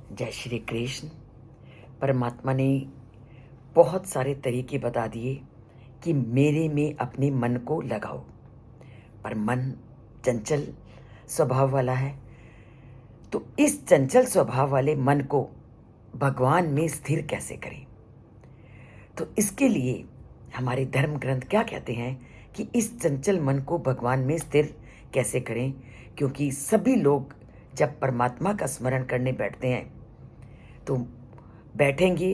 जय श्री कृष्ण। परमात्मा ने बहुत सारे तरीके बता दिए कि मेरे में अपने मन को लगाओ, पर मन चंचल स्वभाव वाला है। तो इस चंचल स्वभाव वाले मन को भगवान में स्थिर कैसे करें? तो इसके लिए हमारे धर्म ग्रंथ क्या कहते हैं कि इस चंचल मन को भगवान में स्थिर कैसे करें? क्योंकि सभी लोग जब परमात्मा का स्मरण करने बैठते हैं तो बैठेंगे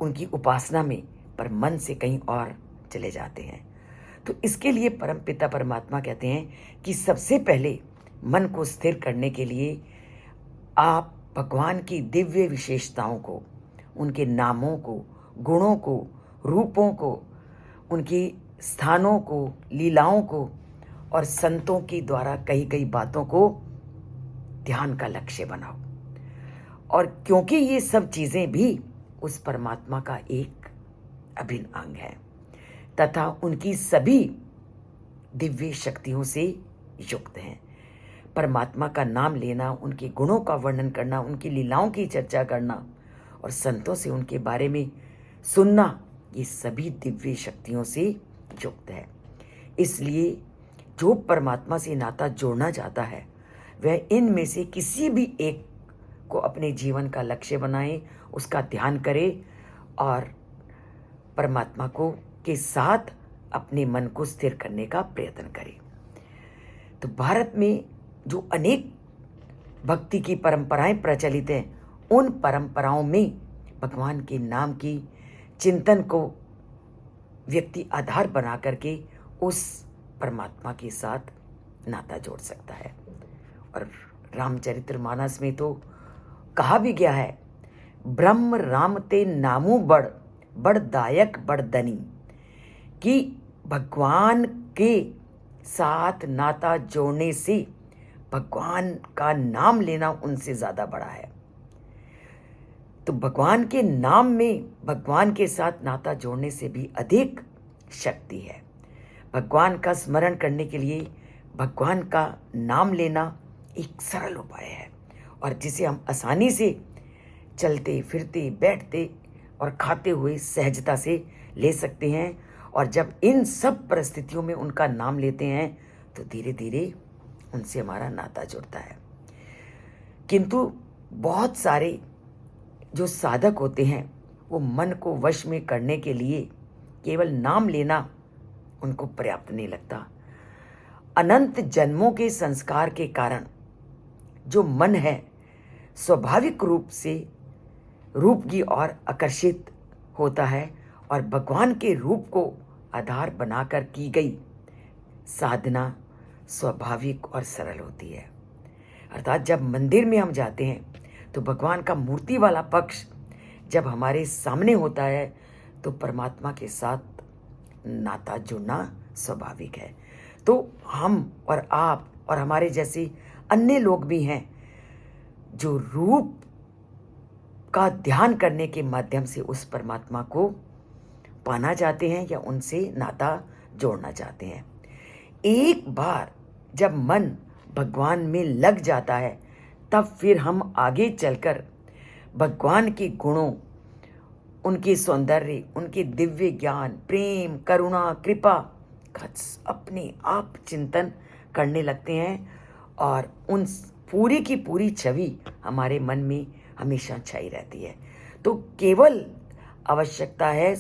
उनकी उपासना में, पर मन से कहीं और चले जाते हैं। तो इसके लिए परमपिता परमात्मा कहते हैं कि सबसे पहले मन को स्थिर करने के लिए आप भगवान की दिव्य विशेषताओं को, उनके नामों को, गुणों को, रूपों को, उनके स्थानों को, लीलाओं को और संतों के द्वारा कही गई बातों को ध्यान का लक्ष्य बनाओ। और क्योंकि ये सब चीज़ें भी उस परमात्मा का एक अभिन्न अंग है तथा उनकी सभी दिव्य शक्तियों से युक्त हैं। परमात्मा का नाम लेना, उनके गुणों का वर्णन करना, उनकी लीलाओं की चर्चा करना और संतों से उनके बारे में सुनना, ये सभी दिव्य शक्तियों से युक्त है। इसलिए जो परमात्मा से नाता जोड़ना चाहता है वह इनमें से किसी भी एक को अपने जीवन का लक्ष्य बनाए, उसका ध्यान करे और परमात्मा को के साथ अपने मन को स्थिर करने का प्रयत्न करे। तो भारत में जो अनेक भक्ति की परंपराएं प्रचलित हैं, उन परंपराओं में भगवान के नाम की चिंतन को व्यक्ति आधार बना करके उस परमात्मा के साथ नाता जोड़ सकता है। और रामचरितमानस में तो कहा भी गया है, ब्रह्म राम ते नामू बड़ बड़ दायक बड़ दनी, कि भगवान के साथ नाता जोड़ने से भगवान का नाम लेना उनसे ज़्यादा बड़ा है। तो भगवान के नाम में भगवान के साथ नाता जोड़ने से भी अधिक शक्ति है। भगवान का स्मरण करने के लिए भगवान का नाम लेना एक सरल उपाय है और जिसे हम आसानी से चलते फिरते बैठते और खाते हुए सहजता से ले सकते हैं। और जब इन सब परिस्थितियों में उनका नाम लेते हैं तो धीरे धीरे उनसे हमारा नाता जुड़ता है। किंतु बहुत सारे जो साधक होते हैं वो मन को वश में करने के लिए केवल नाम लेना उनको पर्याप्त नहीं लगता। अनंत जन्मों के संस्कार के कारण जो मन है स्वाभाविक रूप से रूप की ओर आकर्षित होता है और भगवान के रूप को आधार बनाकर की गई साधना स्वाभाविक और सरल होती है। अर्थात जब मंदिर में हम जाते हैं तो भगवान का मूर्ति वाला पक्ष जब हमारे सामने होता है तो परमात्मा के साथ नाता जुड़ना स्वाभाविक है। तो हम और आप और हमारे जैसे अन्य लोग भी हैं जो रूप का ध्यान करने के माध्यम से उस परमात्मा को पाना चाहते हैं या उनसे नाता जोड़ना चाहते हैं। एक बार जब मन भगवान में लग जाता है तब फिर हम आगे चलकर भगवान के गुणों, उनके सौंदर्य, उनके दिव्य ज्ञान, प्रेम, करुणा, कृपा का अपने आप चिंतन करने लगते हैं और उन पूरी की पूरी छवि हमारे मन में हमेशा छाई रहती है। तो केवल आवश्यकता है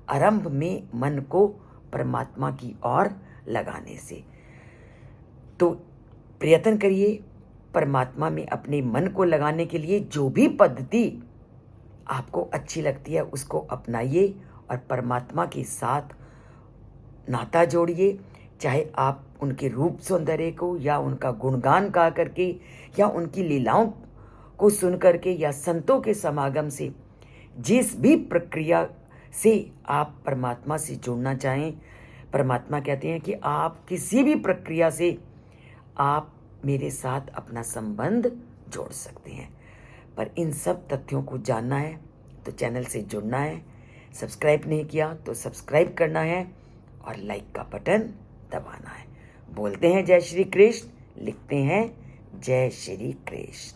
आरंभ में मन को परमात्मा की ओर लगाने से। तो प्रयत्न करिए परमात्मा में अपने मन को लगाने के लिए जो भी पद्धति आपको अच्छी लगती है उसको अपनाइए और परमात्मा के साथ नाता जोड़िए। चाहे आप उनके रूप सौंदर्य को या उनका गुणगान गा करके या उनकी लीलाओं को सुन करके या संतों के समागम से, जिस भी प्रक्रिया से आप परमात्मा से जुड़ना चाहें, परमात्मा कहते हैं कि आप किसी भी प्रक्रिया से आप मेरे साथ अपना संबंध जोड़ सकते हैं। पर इन सब तथ्यों को जानना है तो चैनल से जुड़ना है। सब्सक्राइब नहीं किया तो सब्सक्राइब करना है और लाइक का बटन दबाना है। बोलते हैं जय श्री कृष्ण, लिखते हैं जय श्री कृष्ण।